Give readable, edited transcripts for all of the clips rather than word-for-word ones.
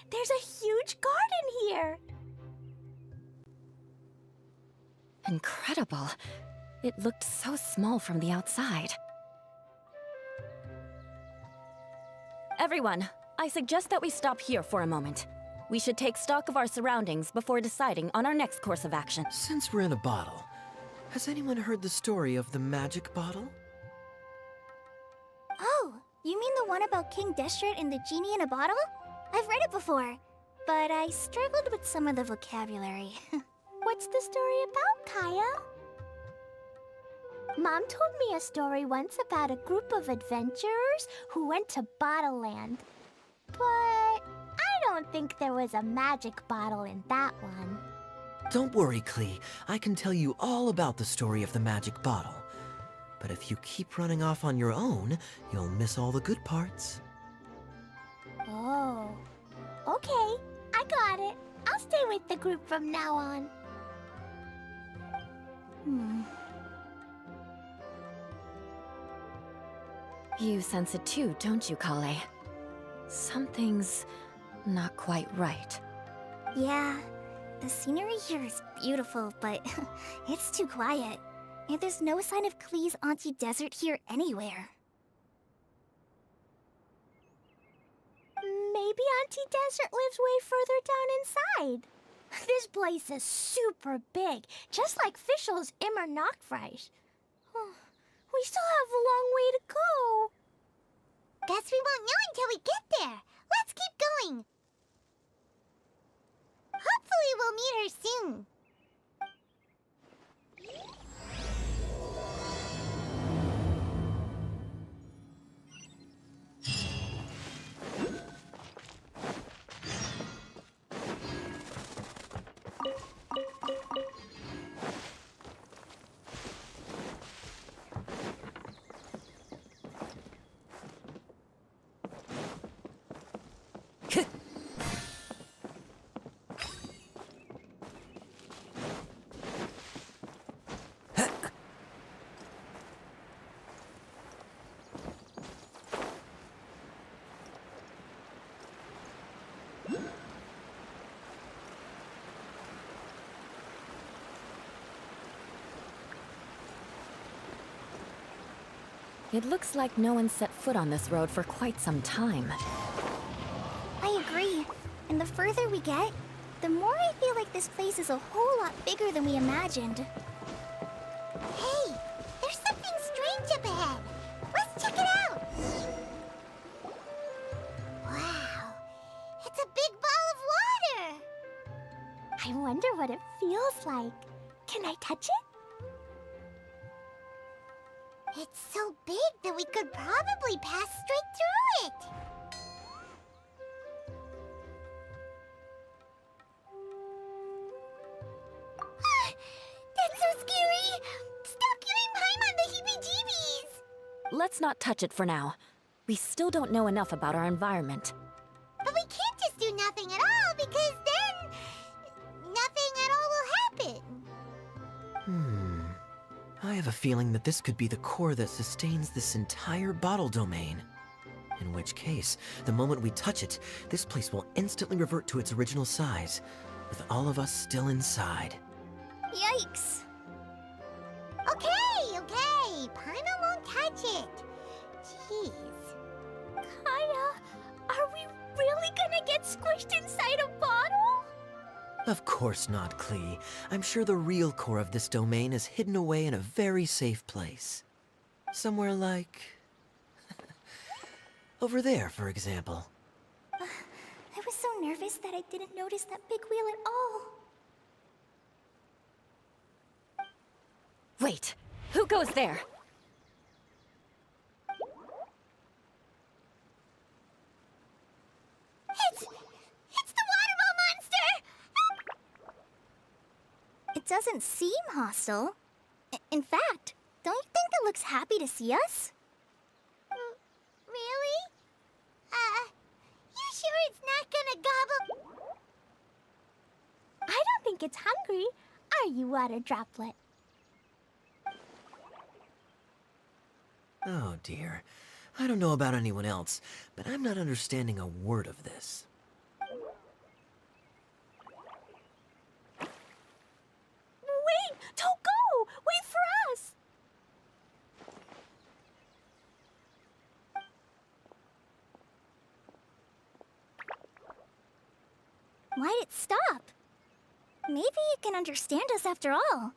There's a huge garden here! Incredible. It looked so small from the outside. Everyone, I suggest that we stop here for a moment. We should take stock of our surroundings before deciding on our next course of action. Since we're in a bottle, has anyone heard the story of the magic bottle? Oh, you mean the one about King Deshret and the genie in a bottle? I've read it before, but I struggled with some of the vocabulary. What's the story about, Kaya? Mom told me a story once about a group of adventurers who went to Bottle Land. But I don't think there was a magic bottle in that one. Don't worry, Klee. I can tell you all about the story of the magic bottle. But if you keep running off on your own, you'll miss all the good parts. Oh. Okay, I got it. I'll stay with the group from now on. You sense it too, don't you, Kale? Something's not quite right. Yeah, the scenery here is beautiful, but it's too quiet. And there's no sign of Klee's Auntie Desert here anywhere. Maybe Auntie Desert lives way further down inside. This place is super big, just like Fischl's Immer Nachtreich. We still have a long way to go. Guess we won't know until we get there. Let's keep going. Hopefully we'll meet her soon. It looks like no one set foot on this road for quite some time. I agree. And the further we get, the more I feel like this place is a whole lot bigger than we imagined. Hey, there's something strange up ahead. Let's check it out. Wow, it's a big ball of water. I wonder what it feels like. Can I touch it? It's so big that we could probably pass straight through it. That's so scary! Stop giving Paimon the heebie-jeebies! Let's not touch it for now. We still don't know enough about our environment. But we can't just do nothing at all, because then nothing at all will happen. I have a feeling that this could be the core that sustains this entire bottle domain. In which case, the moment we touch it, this place will instantly revert to its original size, with all of us still inside. Yikes. Okay. Paimon won't touch it. Jeez. Kaya, are we really gonna get squished inside a bottle? Of course not, Klee. I'm sure the real core of this domain is hidden away in a very safe place. Somewhere like... over there, for example. I was so nervous that I didn't notice that big wheel at all. Wait, who goes there? It's the waterfall monster! It doesn't seem hostile. In fact, don't you think it looks happy to see us? Really? You sure it's not gonna gobble? I don't think it's hungry. Are you, Water Droplet? Oh dear. I don't know about anyone else, but I'm not understanding a word of this. Maybe it can understand us after all.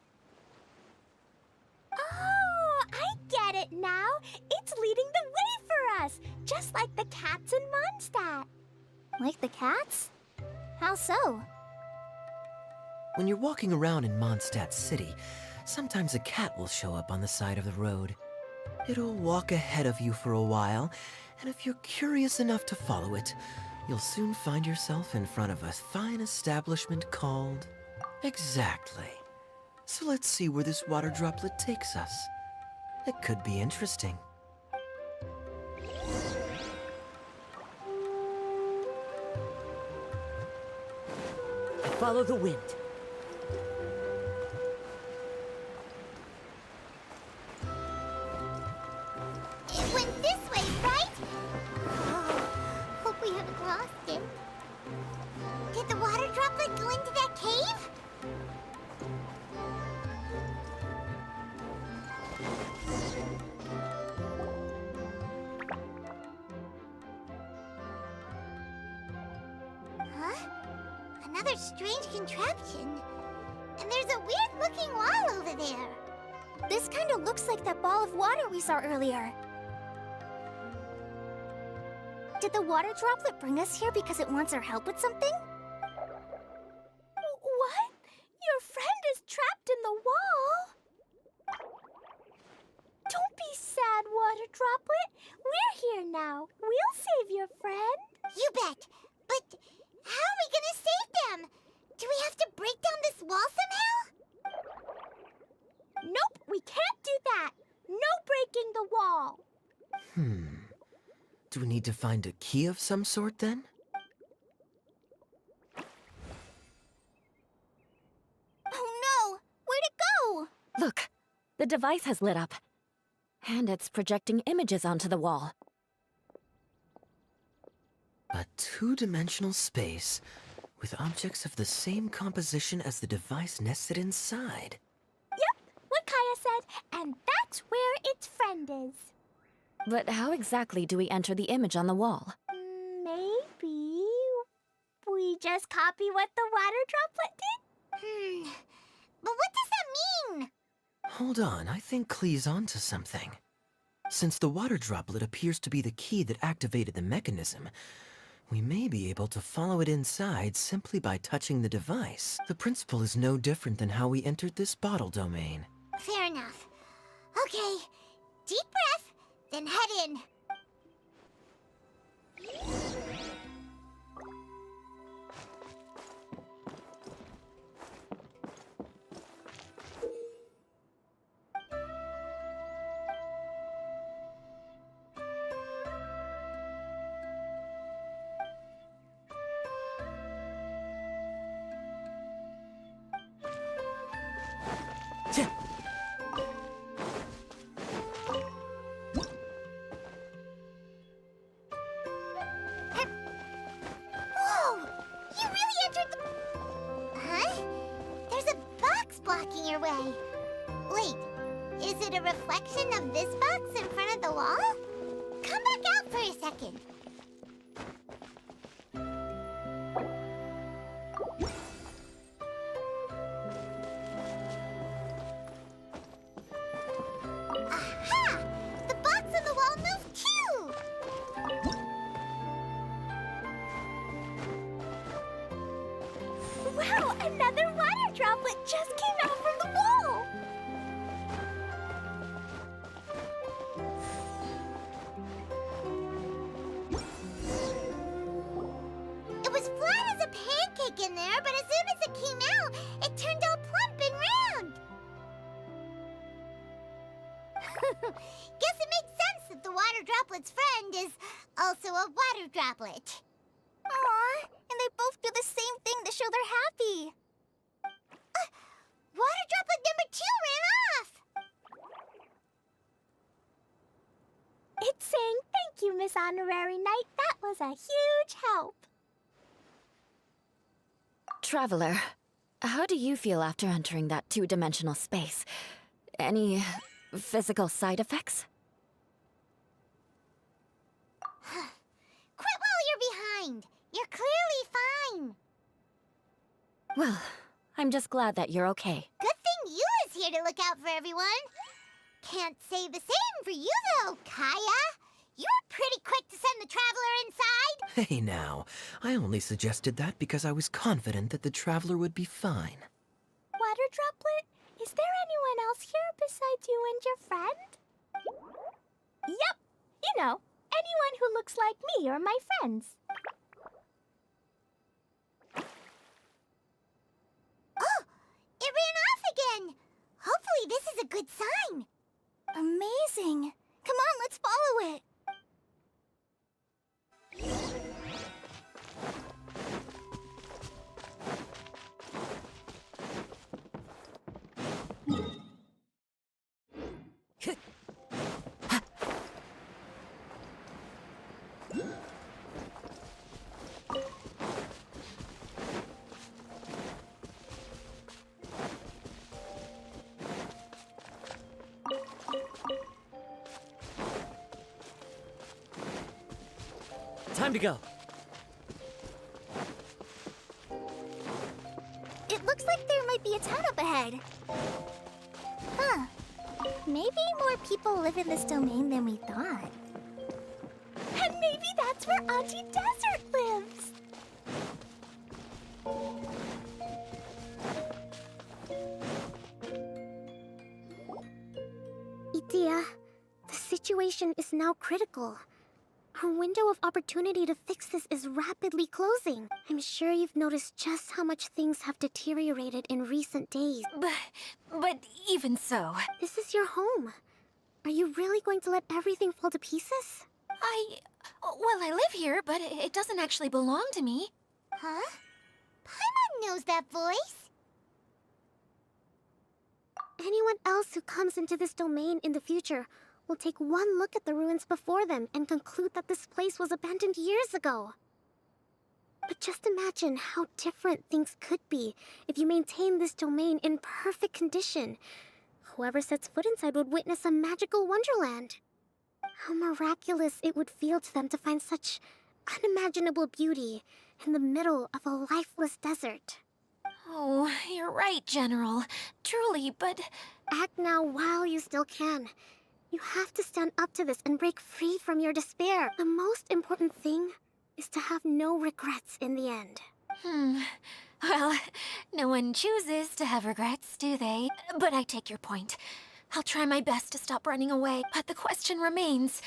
Oh, I get it now. It's leading the way for us, just like the cats in Mondstadt. Like the cats? How so? When you're walking around in Mondstadt City, sometimes a cat will show up on the side of the road. It'll walk ahead of you for a while, and if you're curious enough to follow it, you'll soon find yourself in front of a fine establishment called... Exactly. So let's see where this water droplet takes us. It could be interesting. Follow the wind. It went this way, right? Oh, hope we haven't lost it. Did the water droplet go into that cave? Huh? Another strange contraption. And there's a weird-looking wall over there. This kind of looks like that ball of water we saw earlier. Did the water droplet bring us here because it wants our help with something? What? Your friend is trapped in the wall? Don't be sad, water droplet. We're here now. We'll save your friend. You bet. But how are we gonna save them? Do we have to break down this wall somehow? Nope, we can't do that. No breaking the wall. Do we need to find a key of some sort, then? Oh no! Where'd it go? Look, the device has lit up. And it's projecting images onto the wall. A two-dimensional space with objects of the same composition as the device nested inside. Yep, what Kaya said, and that's where its friend is. But how exactly do we enter the image on the wall? Maybe we just copy what the water droplet did? But what does that mean? Hold on, I think Klee's onto something. Since the water droplet appears to be the key that activated the mechanism, we may be able to follow it inside simply by touching the device. The principle is no different than how we entered this bottle domain. Fair enough. Okay, deep breath, then head in. Whoa! You really entered the... Huh? There's a box blocking your way. Wait, is it a reflection of this box in front of the wall? Come back out for a second. Aha! The box on the wall moved too! Wow, another water droplet just came out from the wall! It was flat as a pancake in there, but as soon as it came out, it turned all plump and round. Guess it makes sense that the water droplet's friend is also a water droplet. Aw, and they both do the same thing to show they're happy. Water droplet number 2 ran off! It's saying thank you, Miss Honorary Knight. That was a huge help. Traveler, how do you feel after entering that two-dimensional space? Any physical side effects? Quit while you're behind. You're clearly fine. Well, I'm just glad that you're okay. Good thing you is here to look out for everyone. Can't say the same for you, though, Kaya. You were pretty quick to send the Traveler inside. Hey now, I only suggested that because I was confident that the Traveler would be fine. Water Droplet, is there anyone else here besides you and your friend? Yep, you know, anyone who looks like me or my friends. Oh, it ran off again. Hopefully this is a good sign. Amazing. Come on, let's follow it. Time to go. It looks like there might be a town up ahead. Huh. Maybe more people live in this domain than we thought. And maybe that's where Auntie Desert lives. Itia, the situation is now critical. Our window of opportunity to fix this is rapidly closing. I'm sure you've noticed just how much things have deteriorated in recent days. But even so, This is your home. Are you really going to let everything fall to pieces? well, I live here, but it doesn't actually belong to me. Huh? Paimon knows that voice. Anyone else who comes into this domain in the future will take one look at the ruins before them and conclude that this place was abandoned years ago. But just imagine how different things could be if you maintain this domain in perfect condition. Whoever sets foot inside would witness a magical wonderland. How miraculous it would feel to them to find such unimaginable beauty in the middle of a lifeless desert. Oh, you're right, General. Truly, but... Act now while you still can. You have to stand up to this and break free from your despair. The most important thing is to have no regrets in the end. Well, no one chooses to have regrets, do they? But I take your point. I'll try my best to stop running away, but the question remains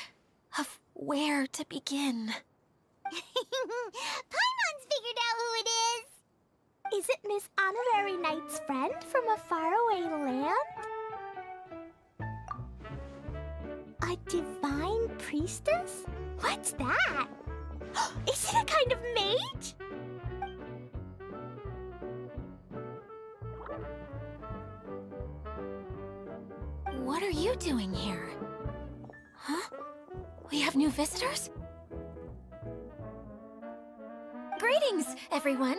of where to begin. Paimon's figured out who it is. Is it Miss Honorary Knight's friend from a faraway land? A divine priestess? What's that? Is it a kind of mage? What are you doing here? Huh? We have new visitors? Greetings, everyone!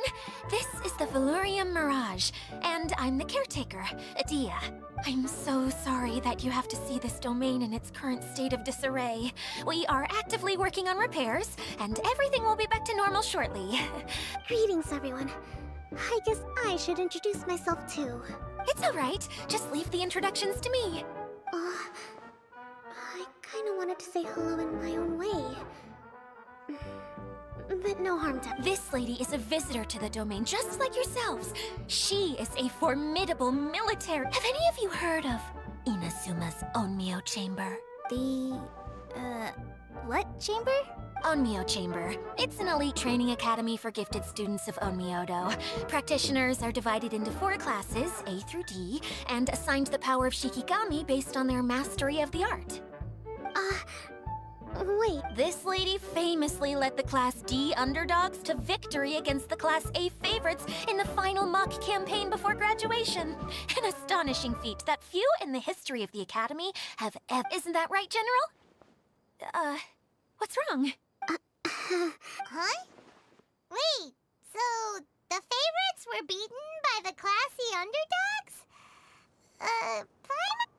This is the Valurium Mirage, and I'm the caretaker, Adia. I'm so sorry that you have to see this domain in its current state of disarray. We are actively working on repairs, and everything will be back to normal shortly. Greetings, everyone. I guess I should introduce myself too. It's alright, just leave the introductions to me. I kinda wanted to say hello in my own way. But no harm done. This lady is a visitor to the domain, just like yourselves. She is a formidable military. Have any of you heard of Inazuma's Onmyo Chamber? What chamber? Onmyo Chamber. It's an elite training academy for gifted students of Onmyodo. Practitioners are divided into 4 classes, A through D, and assigned the power of Shikigami based on their mastery of the art. Wait, This lady famously led the Class D underdogs to victory against the Class A favorites in the final mock campaign before graduation. An astonishing feat that few in the history of the Academy have ever... Isn't that right, General? What's wrong? Huh? Wait, so the favorites were beaten by the classy underdogs? Paimon?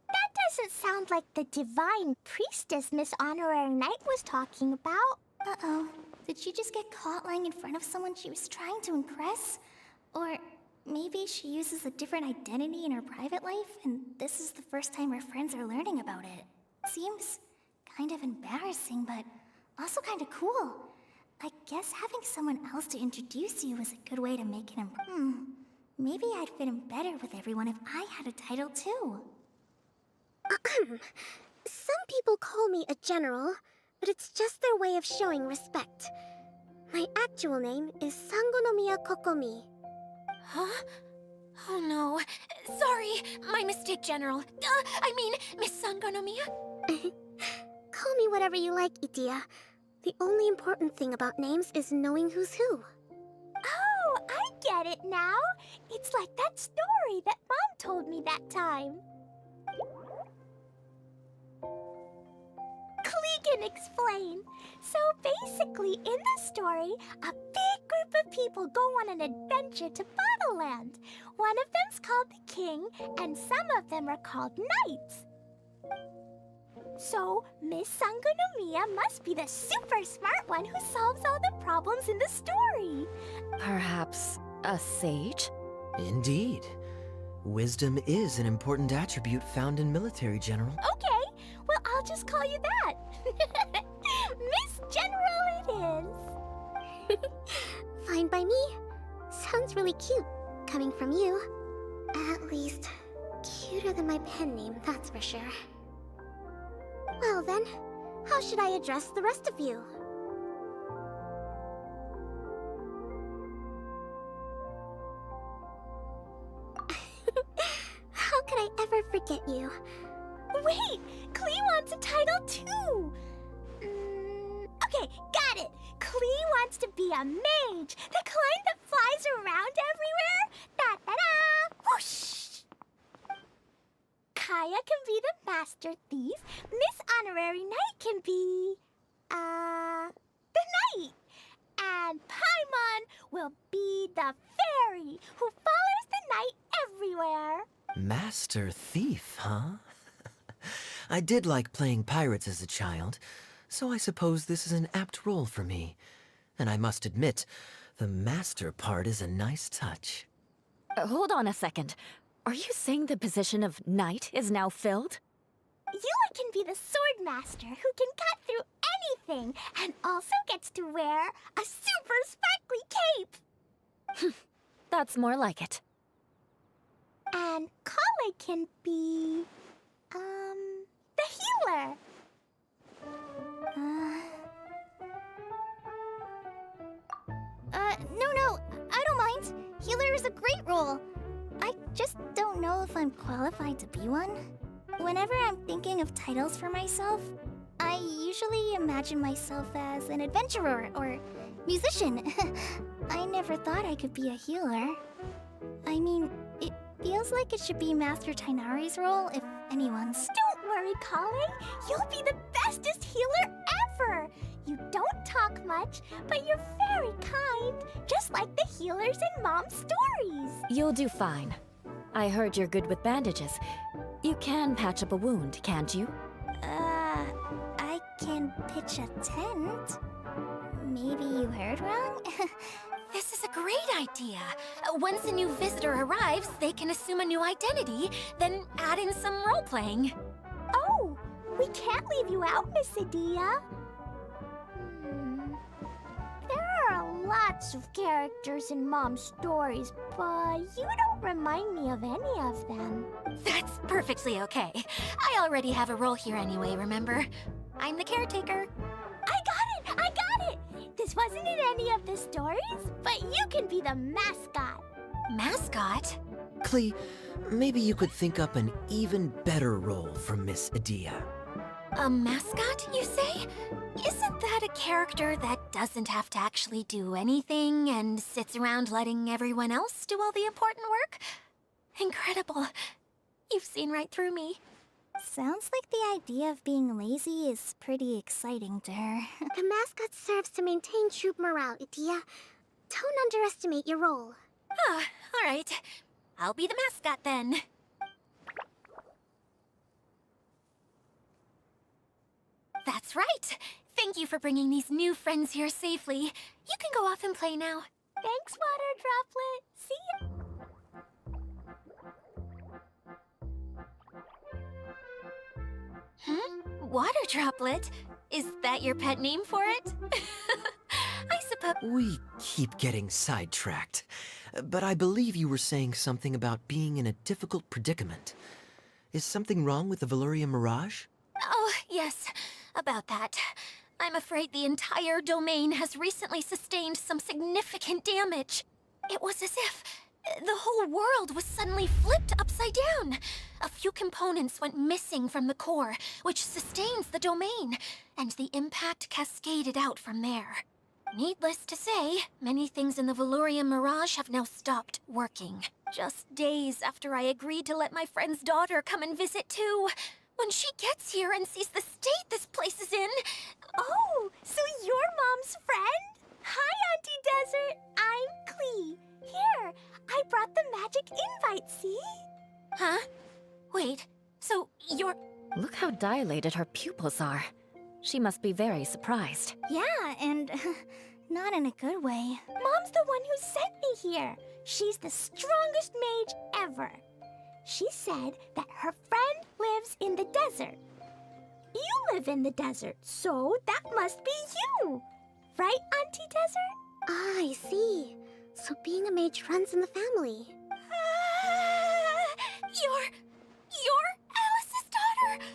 That doesn't sound like the divine priestess Miss Honorary Knight was talking about. Uh-oh. Did she just get caught lying in front of someone she was trying to impress? Or maybe she uses a different identity in her private life, and this is the first time her friends are learning about it. Seems kind of embarrassing, but also kind of cool. I guess having someone else to introduce you is a good way to make it maybe I'd fit in better with everyone if I had a title too. Some people call me a general, but it's just their way of showing respect. My actual name is Sangonomiya Kokomi. Huh? Oh no. Sorry, my mistake, General. I mean, Miss Sangonomiya? Call me whatever you like, Itia. The only important thing about names is knowing who's who. Oh, I get it now. It's like that story that Mom told me that time. Klee can explain. So basically, in the story, a big group of people go on an adventure to Bottleland. One of them's called the King, and some of them are called Knights. So, Miss Sangonomiya must be the super smart one who solves all the problems in the story. Perhaps a sage? Indeed. Wisdom is an important attribute found in military, General. Okay, well, I'll just call you that. Miss General it is. Fine by me. Sounds really cute, coming from you. At least, cuter than my pen name, that's for sure. Well then, how should I address the rest of you? How could I ever forget you? Wait, Klee wants a title too. Okay, got it. Klee wants to be a mage, the kind that flies around everywhere. Da-da-da! Whoosh! Kaya can be the master thief. Miss Honorary Knight can be, the knight. And Paimon will be the fairy who follows the knight everywhere. Master Thief, huh? I did like playing pirates as a child, so I suppose this is an apt role for me. And I must admit, the master part is a nice touch. Hold on a second. Are you saying the position of knight is now filled? Yula can be the sword master who can cut through anything and also gets to wear a super sparkly cape. That's more like it. And Kale can be, the healer. No, I don't mind. Healer is a great role. I just don't know if I'm qualified to be one. Whenever I'm thinking of titles for myself, I usually imagine myself as an adventurer or musician. I never thought I could be a healer. I mean, it feels like it should be Master Tainari's role if anyone's. Don't worry, Kale. You'll be the bestest healer ever. You don't talk much, but you're very kind, just like the healers in Mom's stories. You'll do fine. I heard you're good with bandages. You can patch up a wound, can't you? I can pitch a tent. Maybe you heard wrong? This is a great idea. Once a new visitor arrives, they can assume a new identity, then add in some role-playing. Oh, we can't leave you out, Miss Adia. There are lots of characters in Mom's stories, but you don't remind me of any of them. That's perfectly okay. I already have a role here anyway, remember? I'm the caretaker. I got it! This wasn't in any of the stories, but you can be the mascot. Mascot? Klee, maybe you could think up an even better role for Miss Adia. A mascot, you say? Isn't that a character that doesn't have to actually do anything and sits around letting everyone else do all the important work? Incredible. You've seen right through me. Sounds like the idea of being lazy is pretty exciting to her. The mascot serves to maintain troop morale, Itia. Don't underestimate your role. Ah, all right. I'll be the mascot then. That's right. Thank you for bringing these new friends here safely. You can go off and play now. Thanks, Water Droplet. See ya. Water Droplet? Is that your pet name for it? I suppose... We keep getting sidetracked. But I believe you were saying something about being in a difficult predicament. Is something wrong with the Veluria Mirage? Oh, yes, about that. I'm afraid the entire domain has recently sustained some significant damage. It was as if the whole world was suddenly flipped upside down. A few components went missing from the core, which sustains the domain, and the impact cascaded out from there. Needless to say, many things in the Veluria Mirage have now stopped working. Just days after I agreed to let my friend's daughter come and visit too. When she gets here and sees the state this place is in... Oh, so you're Mom's friend? Hi, Auntie Desert. I'm Klee. Here, I brought the magic invite, see? Huh? Wait, so you're... Look how dilated her pupils are. She must be very surprised. Yeah, and not in a good way. Mom's the one who sent me here. She's the strongest mage ever. She said that her friend lives in the desert. You live in the desert, so that must be you. Right, Auntie Desert? Ah, I see. So being a mage runs in the family. You're Alice's daughter!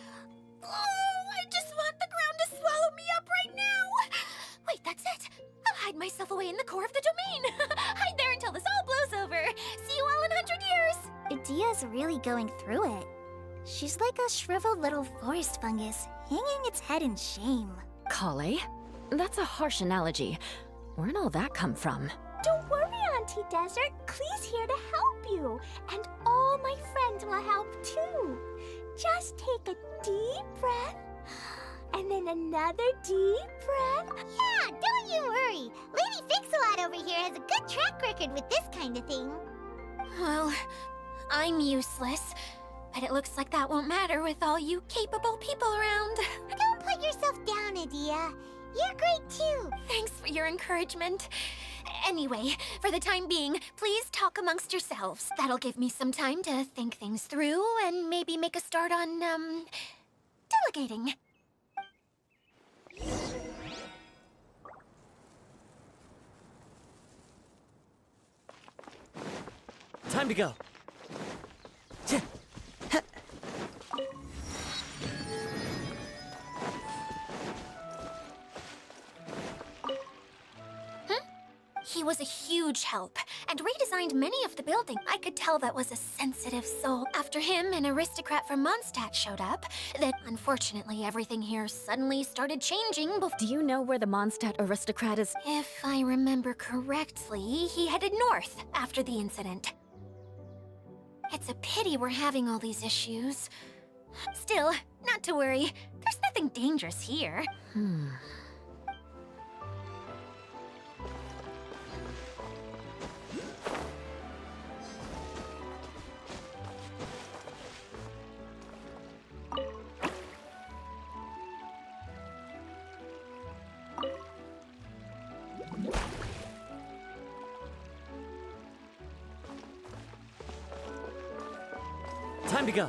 Oh, I just want the ground to swallow me up right now! Wait, that's it! I'll hide myself away in the core of the domain! Hide there until this all blows over! See you all in 100 years! Adia's really going through it. She's like a shriveled little forest fungus, hanging its head in shame. Kale? That's a harsh analogy. Where'd all that come from? Don't worry, Auntie Desert. Klee's here to help you. And all my friends will help too. Just take a deep breath. And then another deep breath. Yeah, don't you worry. Lady Fix-A-Lot over here has a good track record with this kind of thing. Well, I'm useless. But it looks like that won't matter with all you capable people around. Don't put yourself down, Adia. You're great too. Thanks for your encouragement. Anyway, for the time being, please talk amongst yourselves. That'll give me some time to think things through and maybe make a start on, delegating. Time to go. He was a huge help, and redesigned many of the building. I could tell that was a sensitive soul. After him, an aristocrat from Mondstadt showed up. Then, unfortunately, everything here suddenly started changing Do you know where the Mondstadt aristocrat is? If I remember correctly, he headed north after the incident. It's a pity we're having all these issues. Still, not to worry. There's nothing dangerous here. Time to go.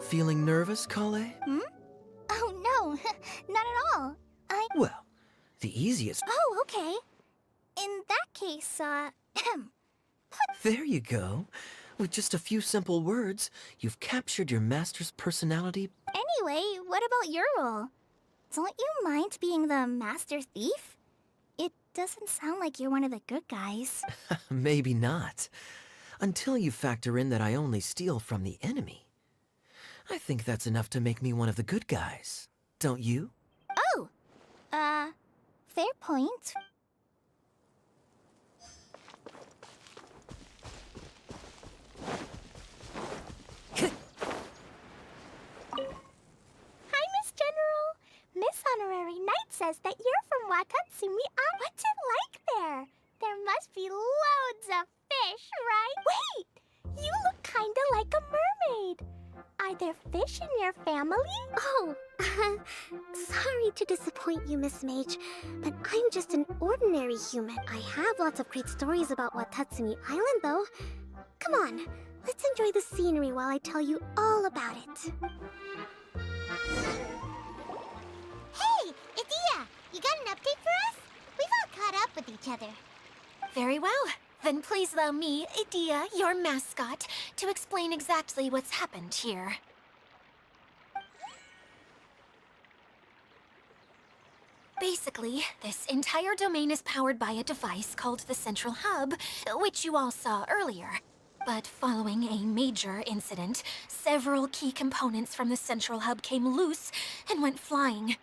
Feeling nervous, Kale? Oh, no, not at all. Well, the easiest... Oh, okay. In that case, There you go. With just a few simple words, you've captured your master's personality. Anyway, what about your role? Don't you mind being the master thief? It doesn't sound like you're one of the good guys. Maybe not. Until you factor in that I only steal from the enemy. I think that's enough to make me one of the good guys. Don't you? Oh! Fair point. Hi, Miss General. Miss Honorary Knight says that you're from Watatsumi. What's it like there? There must be loads of fish, right? Wait! You look kinda like a mermaid. Are there fish in your family? Oh, sorry to disappoint you, Miss Mage, but I'm just an ordinary human. I have lots of great stories about Watatsumi Island, though. Come on, let's enjoy the scenery while I tell you all about it. Hey, Idia, you got an update for us? We've all caught up with each other. Very well. Then please allow me, Idia, your mascot, to explain exactly what's happened here. Basically, this entire domain is powered by a device called the Central Hub, which you all saw earlier. But following a major incident, several key components from the Central Hub came loose and went flying.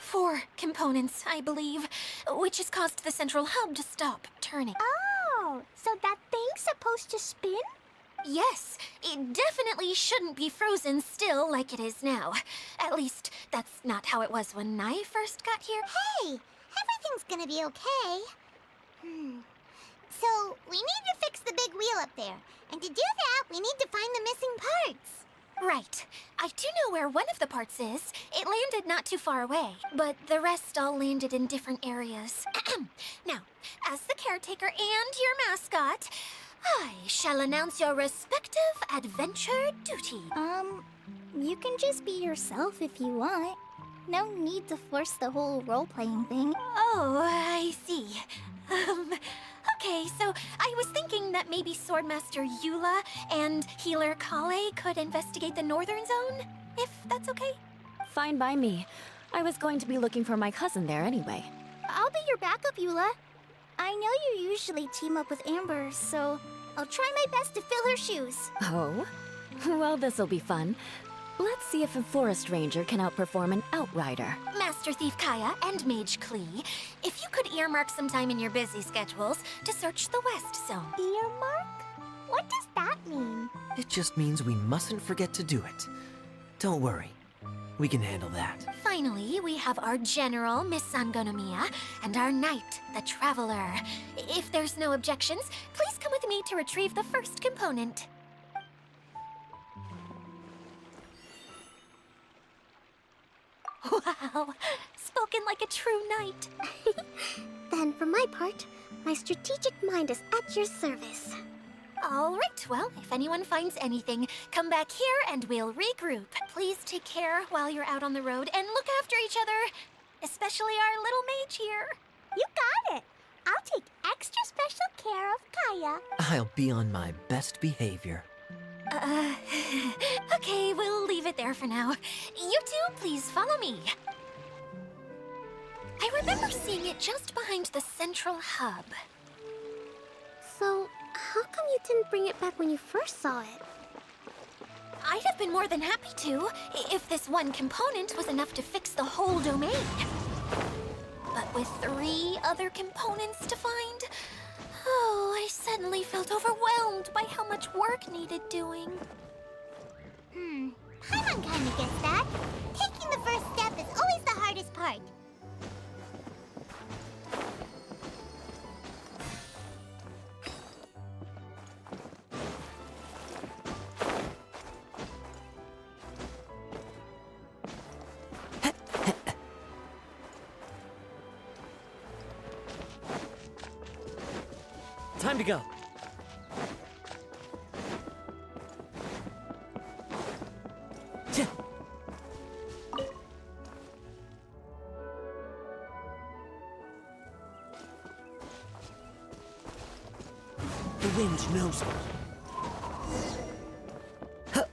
4 components, I believe, which has caused the Central Hub to stop turning. Oh, so that thing's supposed to spin? Yes, it definitely shouldn't be frozen still like it is now. At least, that's not how it was when I first got here. Hey, everything's gonna be okay. So, we need to fix the big wheel up there. And to do that, we need to find the missing parts. Right. I do know where one of the parts is. It landed not too far away, but the rest all landed in different areas. Now, as the caretaker and your mascot, I shall announce your respective adventure duty. You can just be yourself if you want. No need to force the whole role-playing thing. Oh, I see. Okay, so I was thinking that maybe Swordmaster Eula and Healer Kale could investigate the Northern Zone, if that's okay? Fine by me. I was going to be looking for my cousin there anyway. I'll be your backup, Eula. I know you usually team up with Amber, so I'll try my best to fill her shoes. Oh? Well, this'll be fun. Let's see if a forest ranger can outperform an outrider. Master Thief Kaya and Mage Klee, if you could earmark some time in your busy schedules to search the West Zone. Earmark? What does that mean? It just means we mustn't forget to do it. Don't worry. We can handle that. Finally, we have our General, Miss Sangonomiya, and our Knight, the Traveler. If there's no objections, please come with me to retrieve the first component. Wow, spoken like a true knight. Then, for my part, my strategic mind is at your service. All right, well, if anyone finds anything, come back here and we'll regroup. Please take care while you're out on the road and look after each other, especially our little mage here. You got it. I'll take extra special care of Kaya. I'll be on my best behavior. Okay, we'll leave it there for now. You two, please follow me. I remember seeing it just behind the Central Hub. So, how come you didn't bring it back when you first saw it? I'd have been more than happy to, if this one component was enough to fix the whole domain. But with 3 other components to find, oh, I suddenly felt overwhelmed by how much work needed doing. Paimon kinda gets that. Taking the first step is always the hardest part. Time to go. Tch. The wind knows me. Huh.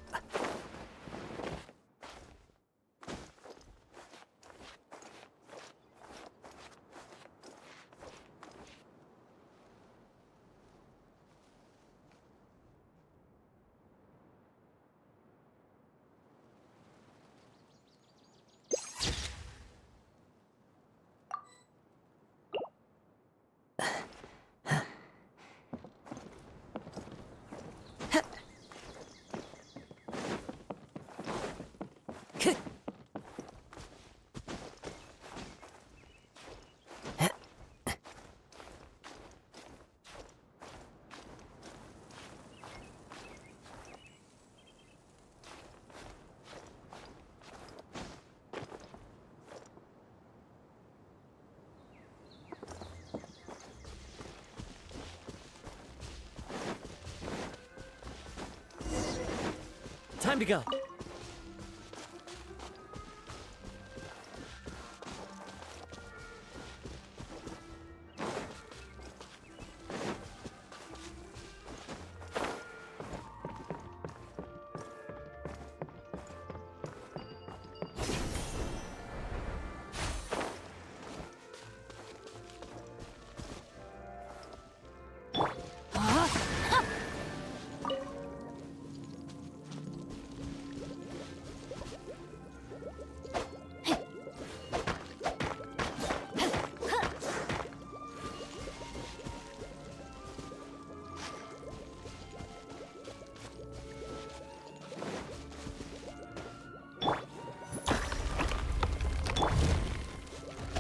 Time to go.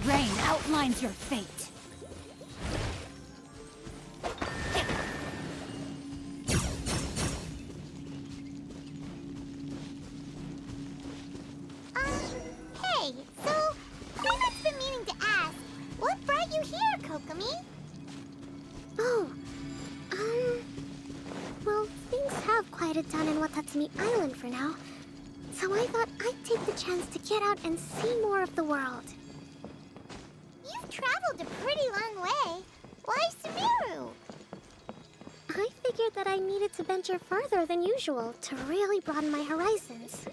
Rain outlines your fate. Hey, so Paimon's been meaning to ask, what brought you here, Kokomi? Oh, well, things have quieted down in Watatsumi Island for now. So I thought I'd take the chance to get out and see more of the world. You've traveled a pretty long way. Why Sumeru? I figured that I needed to venture further than usual to really broaden my horizons.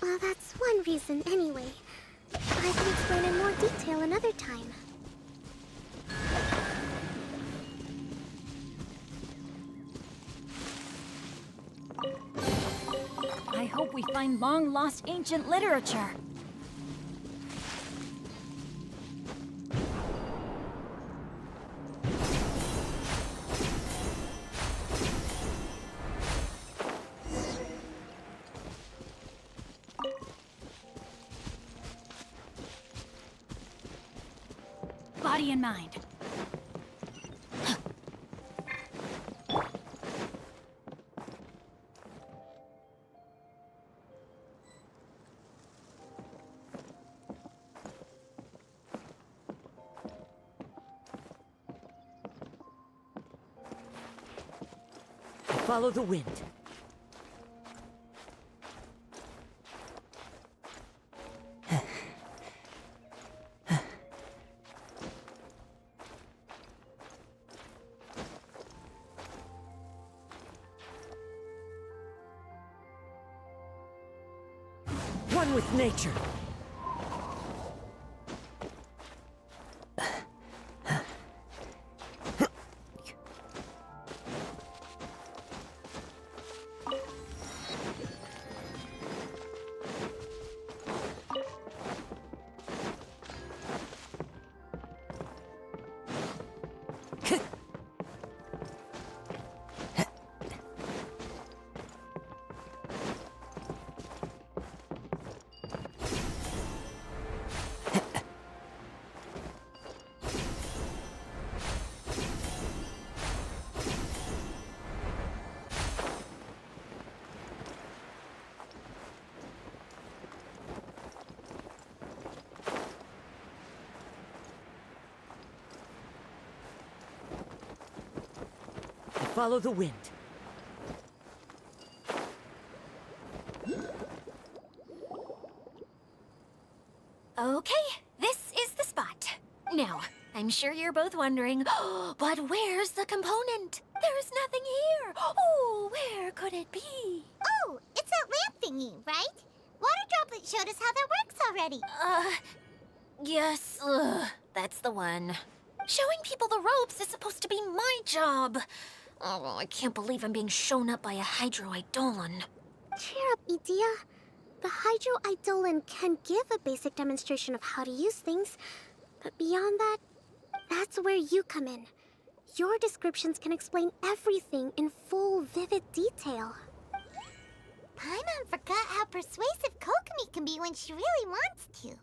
Well, that's one reason anyway. I can explain in more detail another time. I hope we find long-lost ancient literature. Body and mind. Follow the wind. One with nature. Follow the wind. Okay, this is the spot. Now, I'm sure you're both wondering, but where's the component? There's nothing here. Oh, where could it be? Oh, it's that lamp thingy, right? Water Droplet showed us how that works already. Yes, that's the one. Showing people the ropes is supposed to be my job. Oh, I can't believe I'm being shown up by a Hydro-Eidolon. Cheer up, Edea. The Hydro-Eidolon can give a basic demonstration of how to use things, but beyond that, that's where you come in. Your descriptions can explain everything in full, vivid detail. Paimon forgot how persuasive Kokomi can be when she really wants to.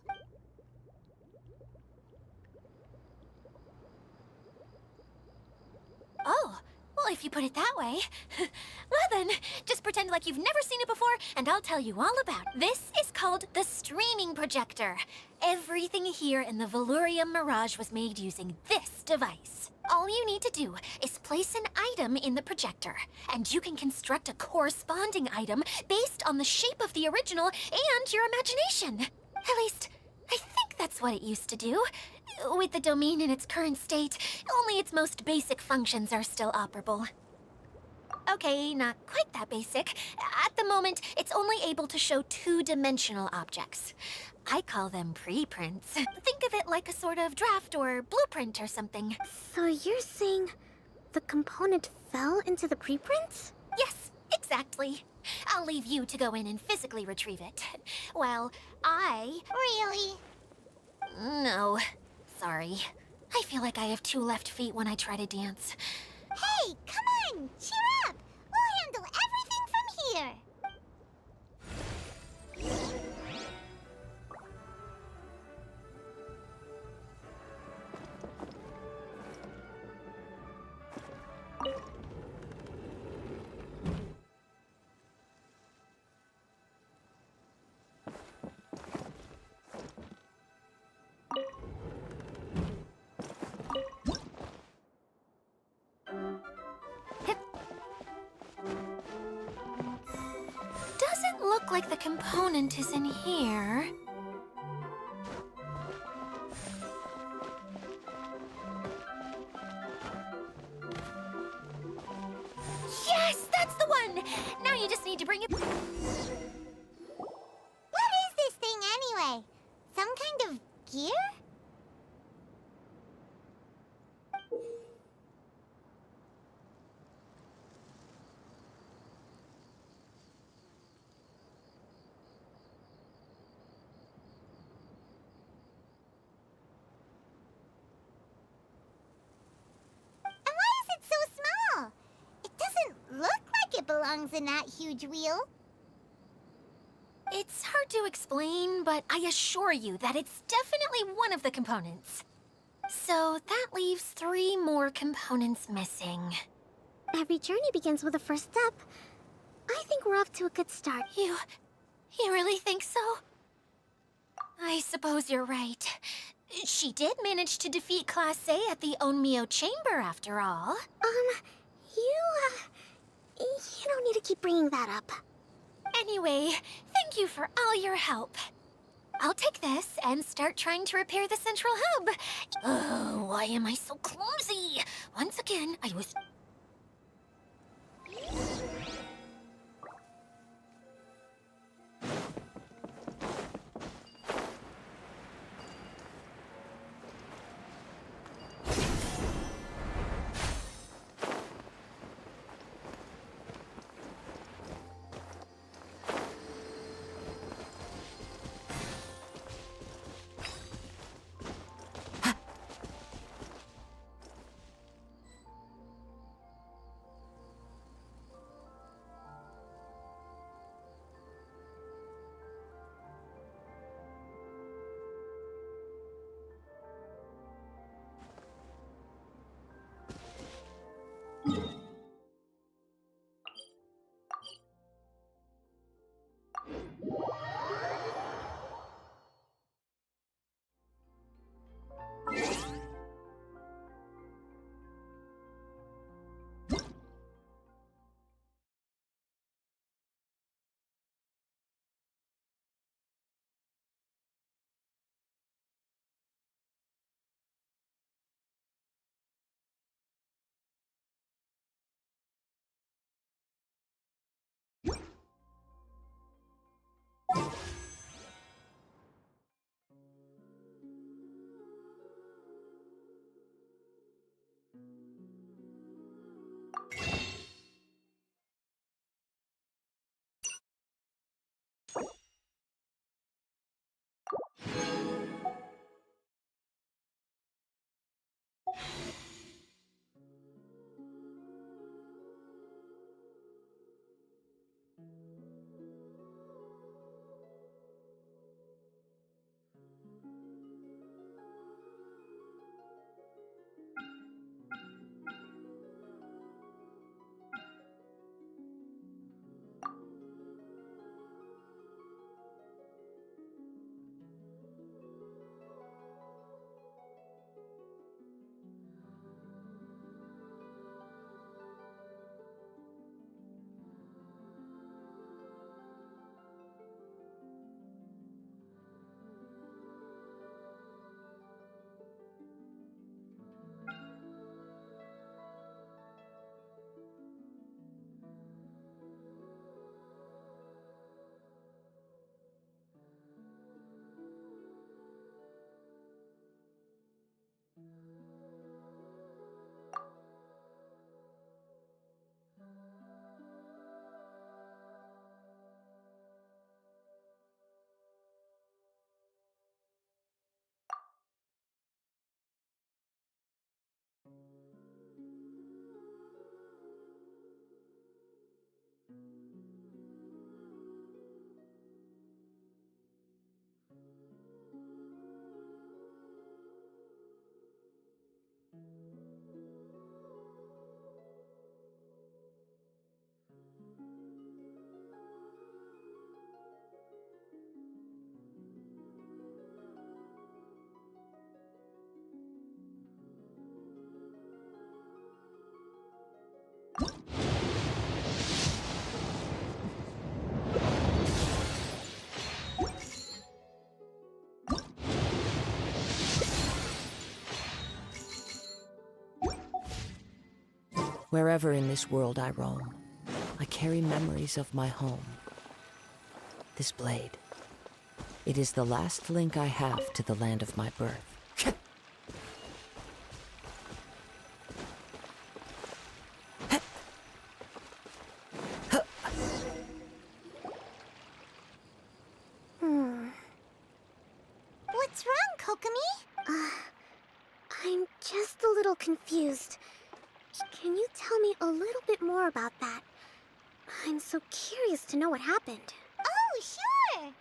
Oh, well, I if you put it that way. Well then, just pretend like you've never seen it before, and I'll tell you all about it. This is called the streaming projector. Everything here in the Valurium Mirage was made using this device. All you need to do is place an item in the projector, and you can construct a corresponding item based on the shape of the original and your imagination. At least, I think that's what it used to do. With the domain in its current state, only its most basic functions are still operable. Okay, not quite that basic. At the moment, it's only able to show two-dimensional objects. I call them preprints. Think of it like a sort of draft or blueprint or something. So you're saying the component fell into the preprints? Yes, exactly. I'll leave you to go in and physically retrieve it. While I... Really? No. Sorry. I feel like I have two left feet when I try to dance. Hey, come on! Cheer up! We'll handle everything from here! Doesn't look like the component is in here. Yes, that's the one! Now you just need to bring it... What is this thing anyway? Some kind of gear? And why is it so small? It doesn't look like it belongs in that huge wheel. It's hard to explain, but I assure you that it's definitely one of the components. So that leaves 3 more components missing. Every journey begins with a first step. I think we're off to a good start. You really think so? I suppose you're right. She did manage to defeat Class A at the Onmyo Chamber, after all. You don't need to keep bringing that up. Anyway, thank you for all your help. I'll take this and start trying to repair the central hub. Oh, why am I so clumsy? Once again, I was... Wherever in this world I roam, I carry memories of my home. This blade, it is the last link I have to the land of my birth. What's wrong, Kokomi? I'm just a little confused. Can you tell me a little bit more about that? I'm so curious to know what happened. Oh, sure.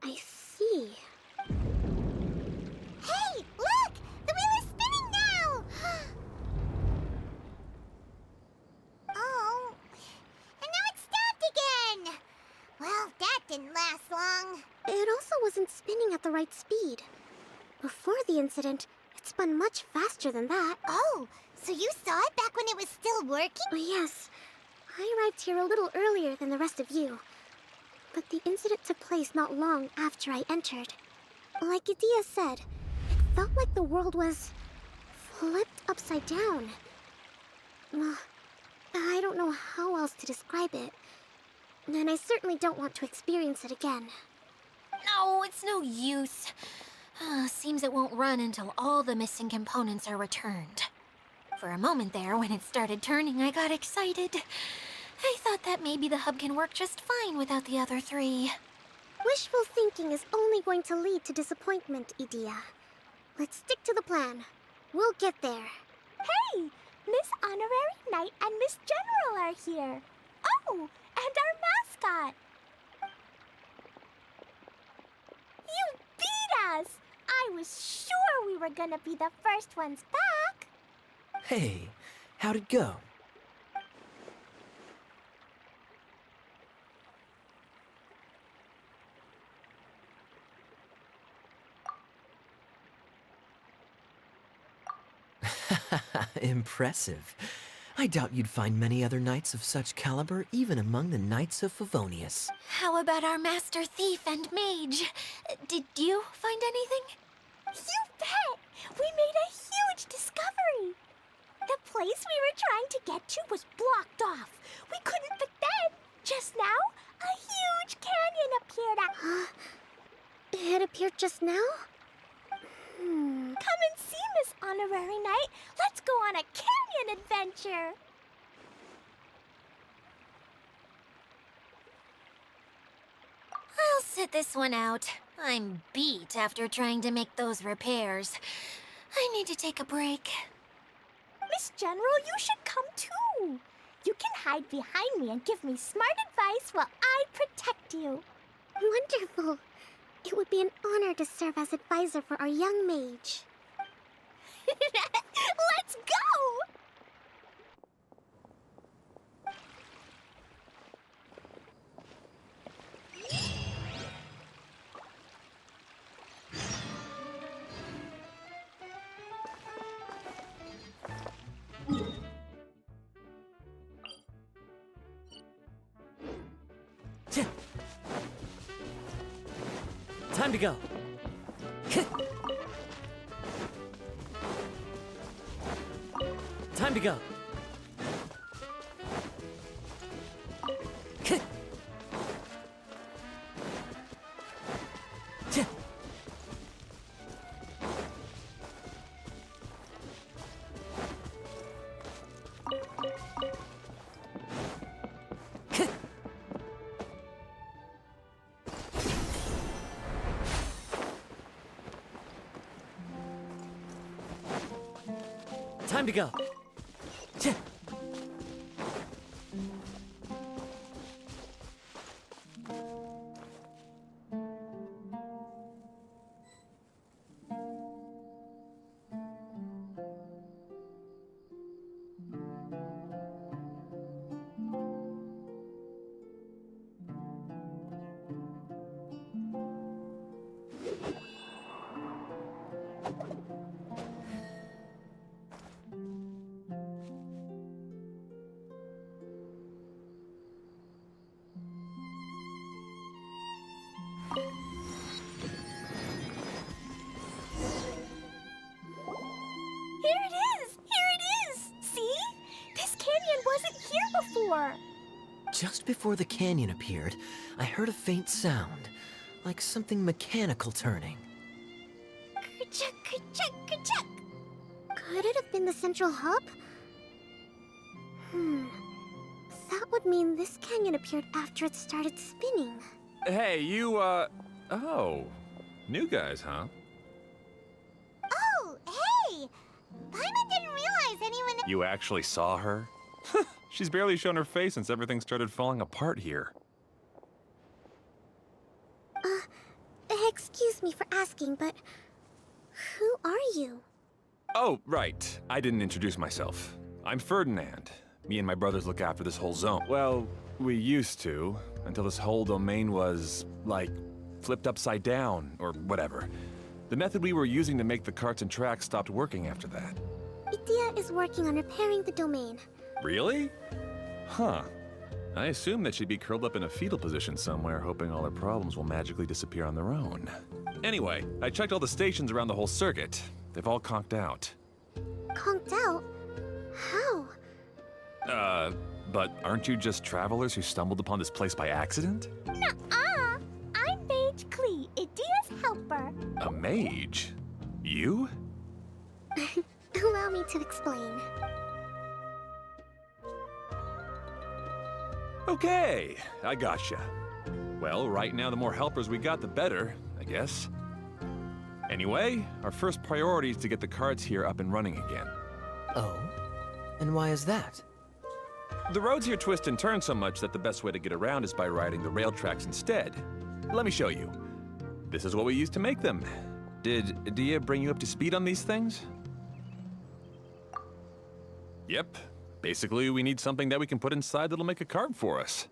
I see. Hey, look! The wheel is spinning now! Oh, and now it's stopped again! Well, that didn't last long. It also wasn't spinning at the right speed. Before the incident, it spun much faster than that. Oh, so you saw it back when it was still working? Yes, I arrived here a little earlier than the rest of you. But the incident took place not long after I entered. Like Idia said, it felt like the world was flipped upside down. Well, I don't know how else to describe it. And I certainly don't want to experience it again. No, it's no use. Seems it won't run until all the missing components are returned. For a moment there, when it started turning, I got excited. I thought that maybe the hub can work just fine without the other three. Wishful thinking is only going to lead to disappointment, Idia. Let's stick to the plan. We'll get there. Hey! Miss Honorary Knight and Miss General are here. Oh, and our mascot. You beat us! I was sure we were gonna be the first ones back. Hey, how'd it go? Impressive. I doubt you'd find many other knights of such caliber even among the Knights of Favonius. How about our master thief and mage? Did you find anything? You bet! We made a huge discovery. The place we were trying to get to was blocked off. We couldn't, but then, just now, a huge canyon appeared at... It appeared just now? Come and see, Miss Honorary Knight. Let's go on a canyon adventure. I'll sit this one out. I'm beat after trying to make those repairs. I need to take a break. Miss General, you should come too. You can hide behind me and give me smart advice while I protect you. Wonderful. It would be an honor to serve as advisor for our young mage. Let's go! Time to go. Time to go. Time to go. Just before the canyon appeared, I heard a faint sound, like something mechanical turning. Ka-chuck, ka-chuck, ka-chuck. Could it have been the central hub? That would mean this canyon appeared after it started spinning. Hey, you, oh. New guys, huh? Oh, hey! Paimon didn't realize anyone... You actually saw her? She's barely shown her face since everything started falling apart here. Excuse me for asking, but who are you? Oh, right. I didn't introduce myself. I'm Ferdinand. Me and my brothers look after this whole zone. Well, we used to, until this whole domain was, like, flipped upside down, or whatever. The method we were using to make the carts and tracks stopped working after that. Idia is working on repairing the domain. Really? Huh. I assume that she'd be curled up in a fetal position somewhere, hoping all her problems will magically disappear on their own. Anyway, I checked all the stations around the whole circuit. They've all conked out. Conked out? How? But aren't you just travelers who stumbled upon this place by accident? Nuh-uh. I'm Mage Klee, Idia's helper. A mage? You? Allow me to explain. Okay, I gotcha. Well, right now the more helpers we got, the better, I guess. Anyway, our first priority is to get the carts here up and running again. Oh? And why is that? The roads here twist and turn so much that the best way to get around is by riding the rail tracks instead. Let me show you. This is what we used to make them. Did Idia bring you up to speed on these things? Yep. Basically, we need something that we can put inside that'll make a cart for us.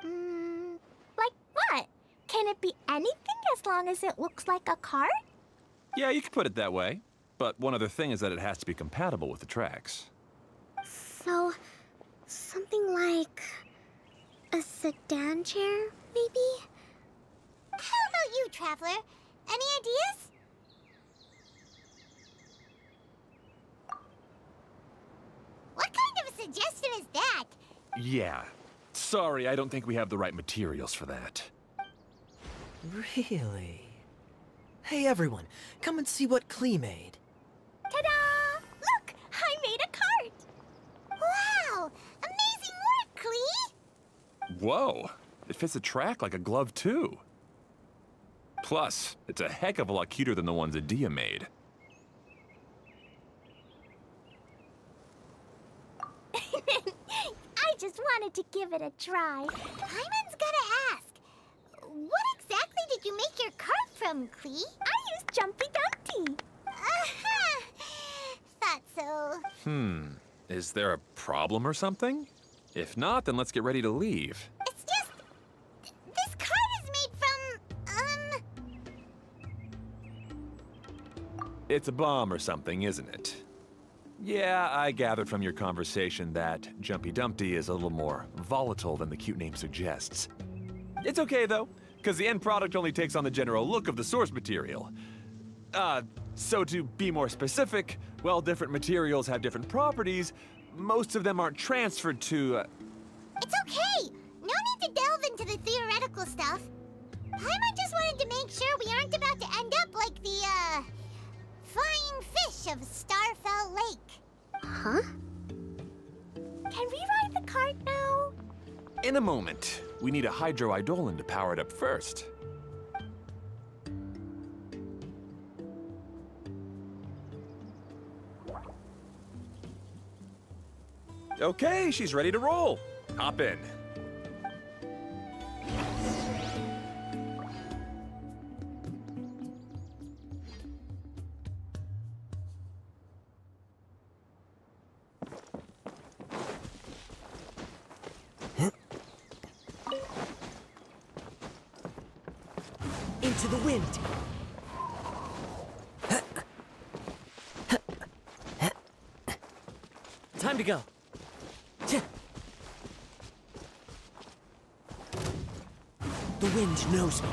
Like what? Can it be anything as long as it looks like a cart? Yeah, you could put it that way. But one other thing is that it has to be compatible with the tracks. So, something like a sedan chair, maybe? How about you, Traveler? Any ideas? What kind of a suggestion is that? Yeah. Sorry, I don't think we have the right materials for that. Really? Hey everyone, come and see what Klee made. Ta-da! Look, I made a cart. Wow! Amazing work, Klee! Whoa! It fits a track like a glove, too. Plus, it's a heck of a lot cuter than the ones Idia made. I just wanted to give it a try. Paimon's gotta ask. What exactly did you make your cart from, Klee? I used Jumpy Dumpty. Aha! Thought so. Is there a problem or something? If not, then let's get ready to leave. It's just... This cart is made from, It's a bomb or something, isn't it? Yeah, I gathered from your conversation that Jumpy Dumpty is a little more volatile than the cute name suggests. It's okay, though, because the end product only takes on the general look of the source material. So to be more specific, while different materials have different properties, most of them aren't transferred to, It's okay! No need to delve into the theoretical stuff. Paimon just wanted to make sure we aren't about to end up like the, flying fish of Starfell Lake. Huh? Can we ride the cart now? In a moment. We need a hydroidolin to power it up first. Okay, she's ready to roll. Hop in. Into the wind! Time to go. The wind knows me.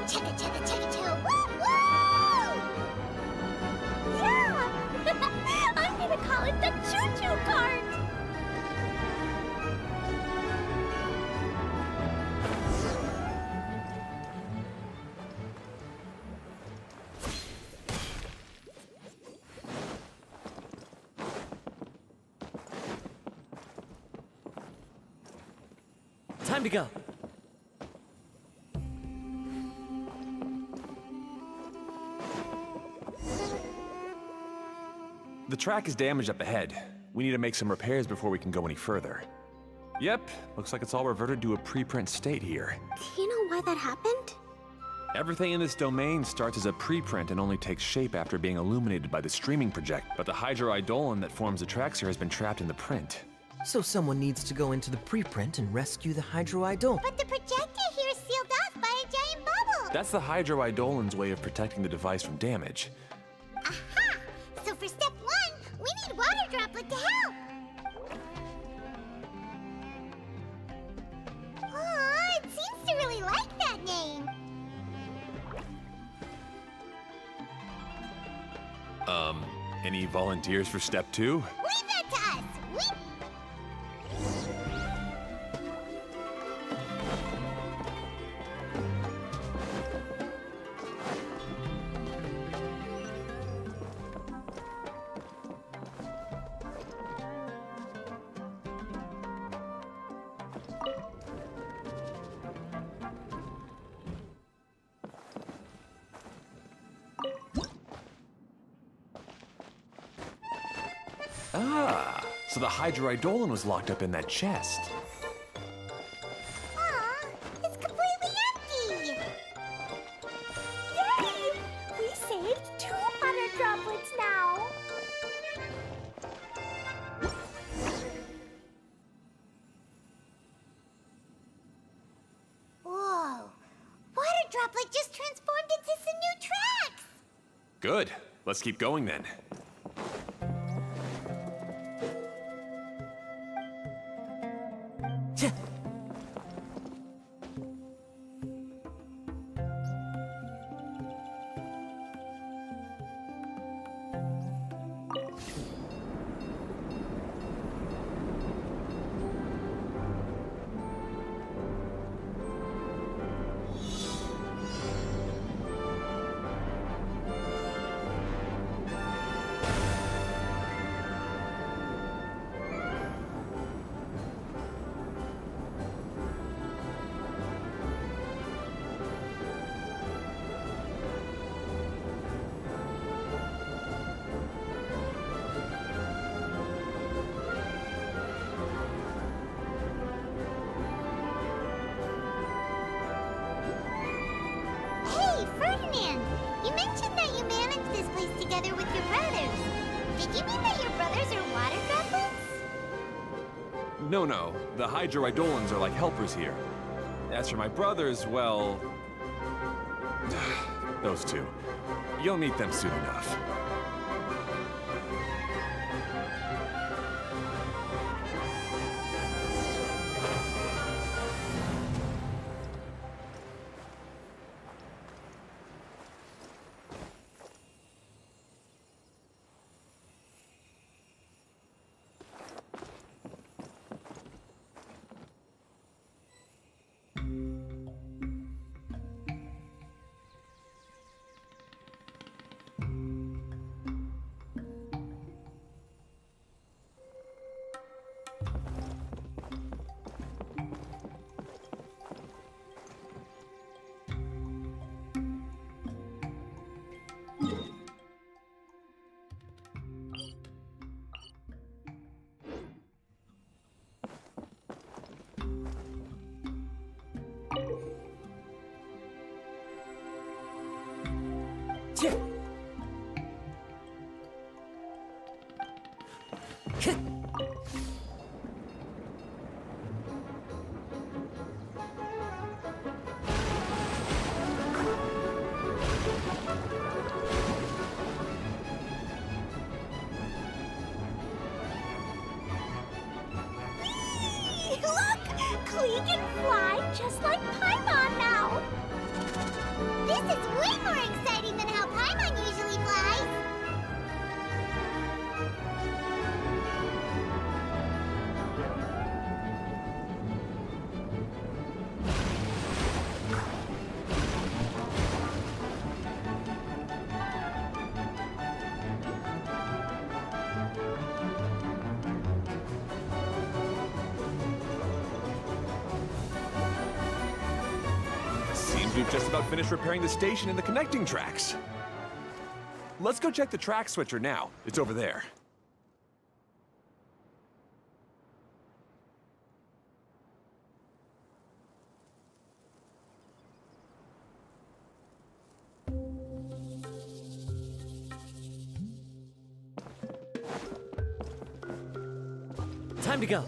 Chugga chugga chugga chugga woo woo! Yeah! I'm gonna call it the choo-choo cart! Time to go. The track is damaged up ahead. We need to make some repairs before we can go any further. Yep, looks like it's all reverted to a preprint state here. Do you know why that happened? Everything in this domain starts as a preprint and only takes shape after being illuminated by the streaming project, but the hydroidolin that forms the tracks here has been trapped in the print. So someone needs to go into the preprint and rescue the hydroidol. But the projector here is sealed off by a giant bubble. That's the hydroidolin's way of protecting the device from damage. Aha! So for step 1, we need water droplet to help. Aw, it seems to really like that name. Any volunteers for step 2? Leave that to us. Ah, so the hydroidolin was locked up in that chest. Aw, it's completely empty. Yay! We saved 2 water droplets now! Whoa, water droplet just transformed into some new tracks. Good. Let's keep going then. Hey, Ferdinand, you mentioned that you managed this place together with your brothers. Did you mean that your brothers are water droplets? No, the hydroidolins are like helpers here. As for my brothers, well... those two. You'll meet them soon enough. Look! Klee can fly just like Paimon now! way more exciting than how Paimon usually flies. Seems we've just about finished repairing the station and the connecting tracks. Let's go check the track switcher now. It's over there. Time to go.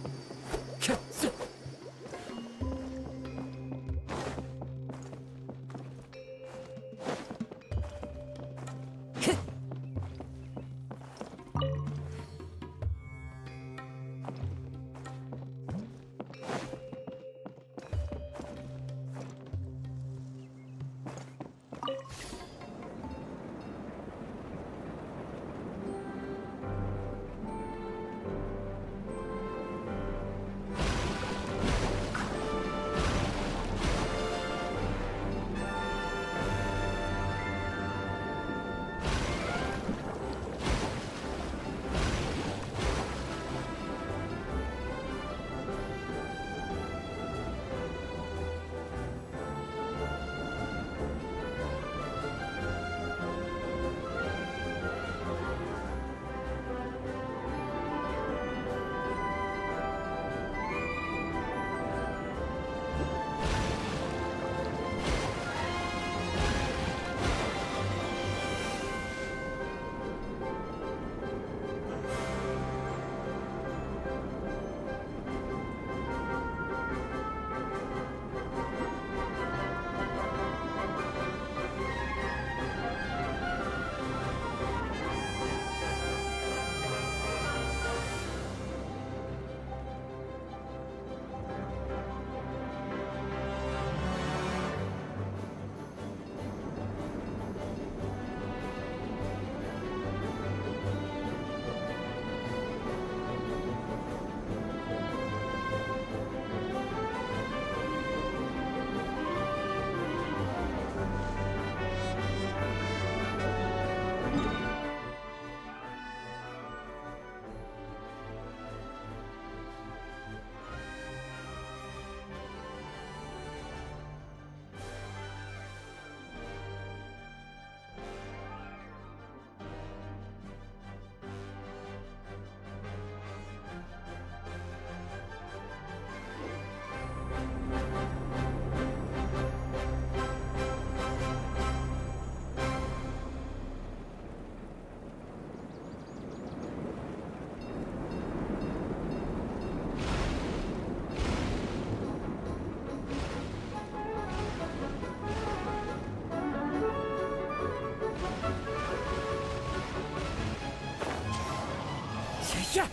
Yeah.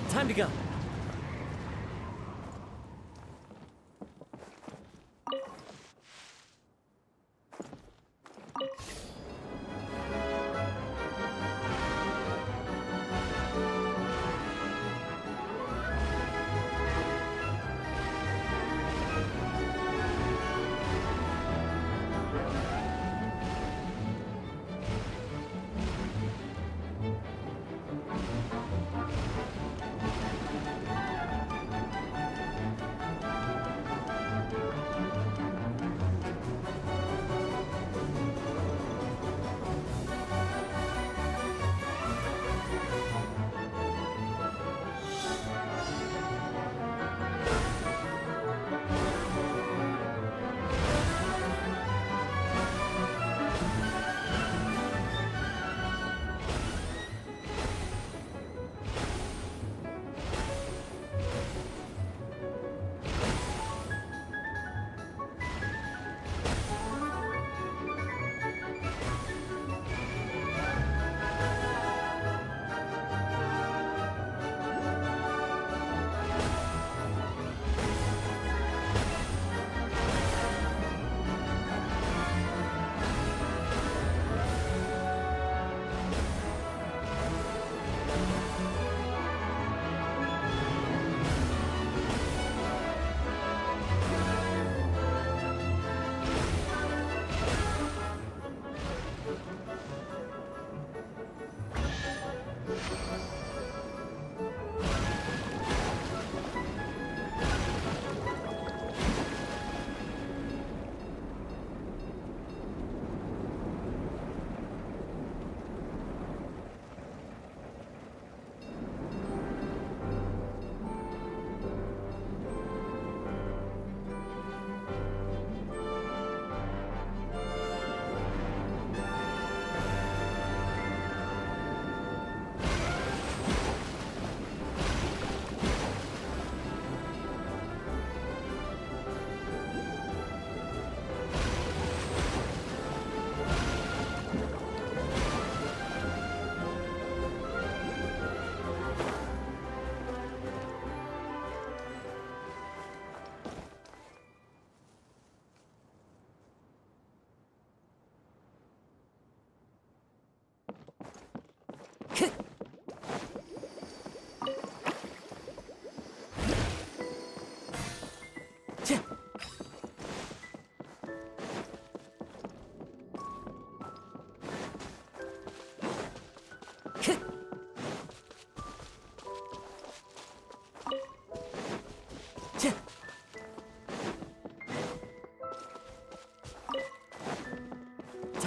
Time to go.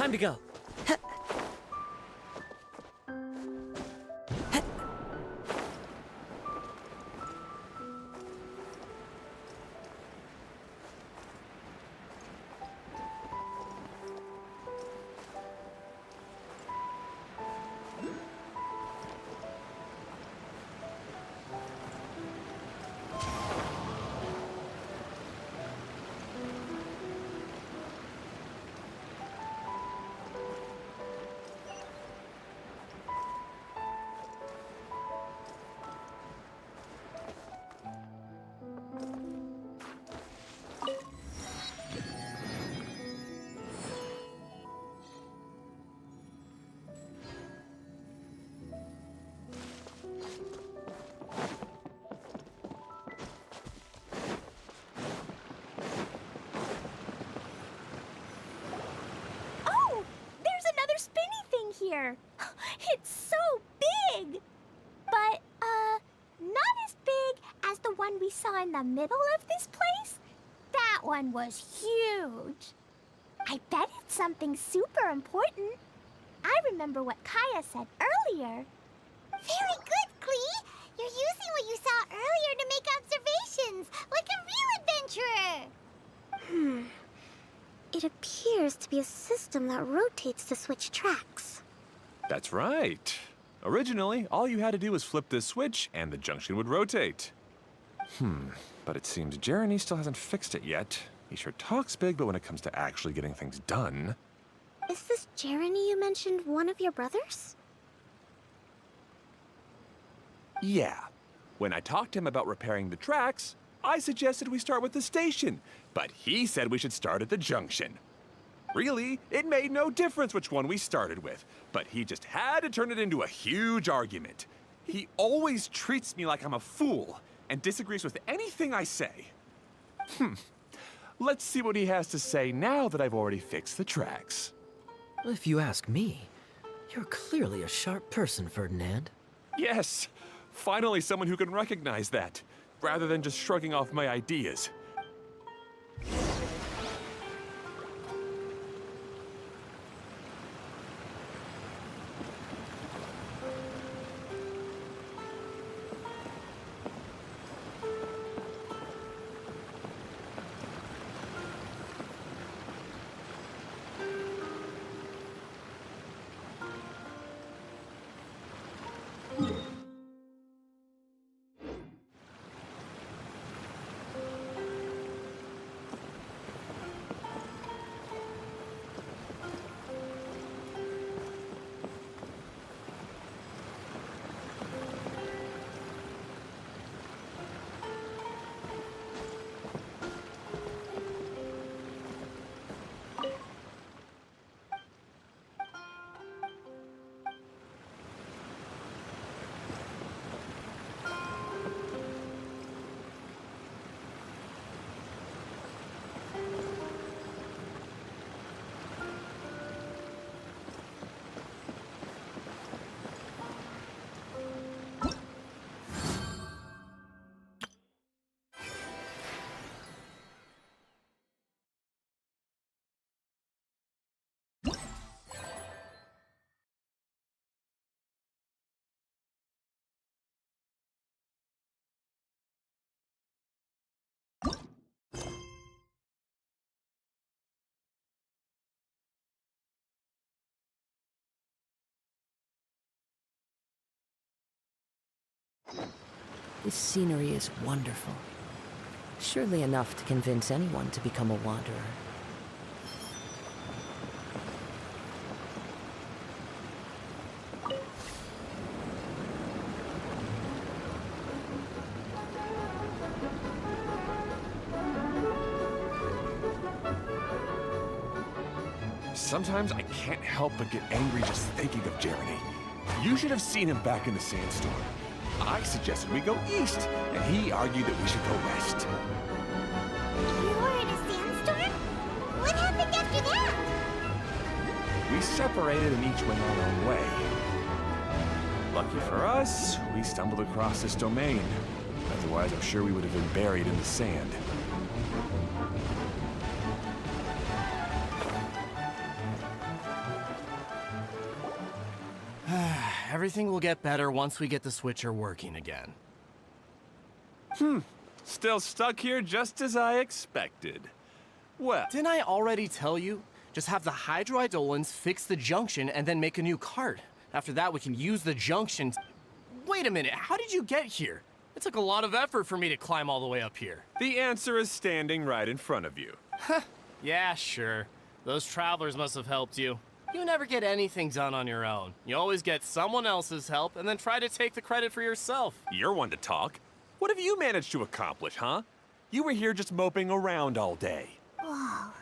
Time to go. Oh, there's another spinny thing here. It's so big. But, not as big as the one we saw in the middle of this place. That one was huge. I bet it's something super important. I remember what Kaya said earlier. Very good, Klee! You're using what you saw earlier to make observations, like a real adventurer! It appears to be a system that rotates to switch tracks. That's right. Originally, all you had to do was flip this switch and the junction would rotate. But it seems Jeremy still hasn't fixed it yet. He sure talks big, but when it comes to actually getting things done... Is this Jeremy you mentioned one of your brothers? Yeah. When I talked to him about repairing the tracks, I suggested we start with the station, but he said we should start at the junction. Really, it made no difference which one we started with, but he just had to turn it into a huge argument. He always treats me like I'm a fool and disagrees with anything I say. Let's see what he has to say now that I've already fixed the tracks. Well, if you ask me, you're clearly a sharp person, Ferdinand. Yes, finally someone who can recognize that, rather than just shrugging off my ideas. This scenery is wonderful. Surely enough to convince anyone to become a wanderer. Sometimes I can't help but get angry just thinking of Jeremy. You should have seen him back in the sandstorm. I suggested we go east, and he argued that we should go west. You were in a sandstorm? What happened after that? We separated and each went our own way. Lucky for us, we stumbled across this domain. Otherwise, I'm sure we would have been buried in the sand. Everything will get better once we get the switcher working again. Still stuck here just as I expected. Well, Didn't I already tell you? Just have the hydroidolins fix the junction and then make a new cart. After that, we can use the junction. Wait a minute, how did you get here? It took a lot of effort for me to climb all the way up here. the answer is standing right in front of you. Yeah, sure. Those travelers must have helped you. You never get anything done on your own. You always get someone else's help and then try to take the credit for yourself. You're one to talk. What have you managed to accomplish, huh? You were here just moping around all day. Whoa.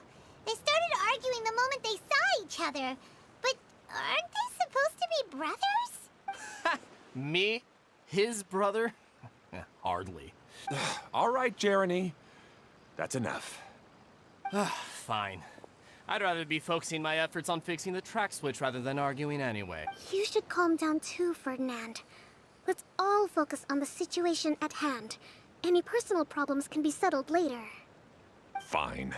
They started arguing the moment they saw each other. But aren't they supposed to be brothers? Me? His brother? Hardly. All right, Jeremy. That's enough. Fine. I'd rather be focusing my efforts on fixing the track switch rather than arguing anyway. You should calm down too, Ferdinand. Let's all focus on the situation at hand. Any personal problems can be settled later. Fine.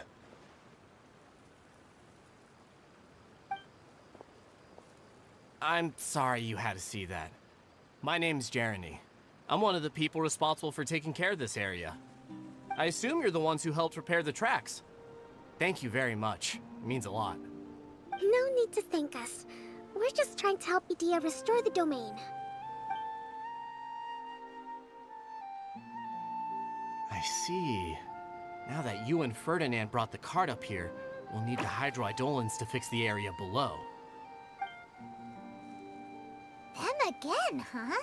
I'm sorry you had to see that. My name's Jeremy. I'm one of the people responsible for taking care of this area. I assume you're the ones who helped repair the tracks. Thank you very much. It means a lot. No need to thank us. We're just trying to help Edea restore the domain. I see. Now that you and Ferdinand brought the cart up here, we'll need the hydroidolins to fix the area below. Them again, huh?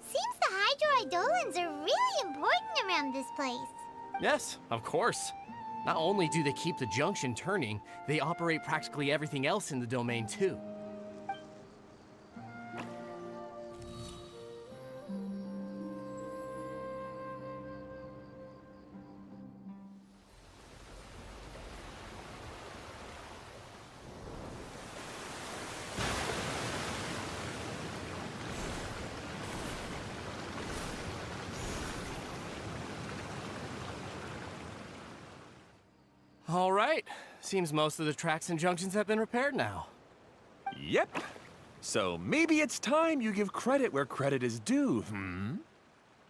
Seems the hydroidolins are really important around this place. Yes, of course. Not only do they keep the junction turning, they operate practically everything else in the domain too. All right. Seems most of the tracks and junctions have been repaired now. Yep. So maybe it's time you give credit where credit is due,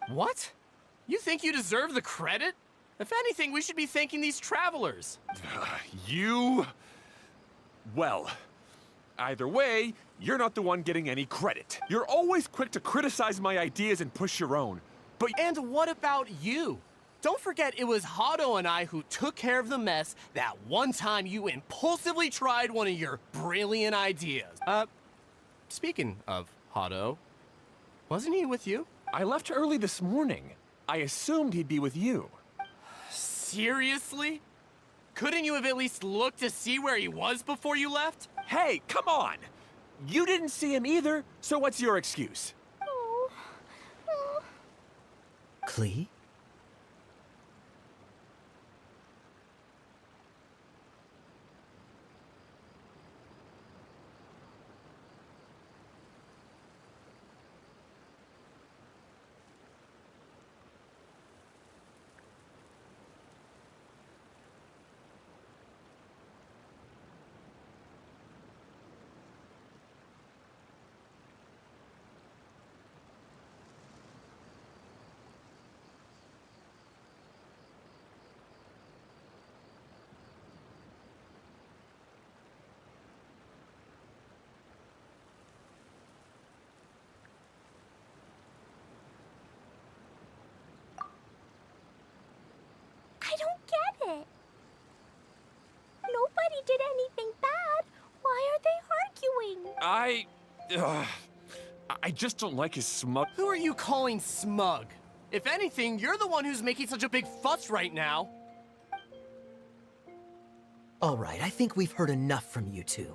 What? You think you deserve the credit? If anything, we should be thanking these travelers. You... Well, either way, you're not the one getting any credit. You're always quick to criticize my ideas and push your own. But And what about you? Don't forget it was Hado and I who took care of the mess that one time you impulsively tried one of your brilliant ideas. Speaking of Hado, wasn't he with you? I left early this morning. I assumed he'd be with you. Seriously? Couldn't you have at least looked to see where he was before you left? Hey, come on! You didn't see him either, so what's your excuse? Klee? I don't get it. Nobody did anything bad. Why are they arguing? I just don't like his smug... Who are you calling smug? If anything, you're the one who's making such a big fuss right now. All right, I think we've heard enough from you two.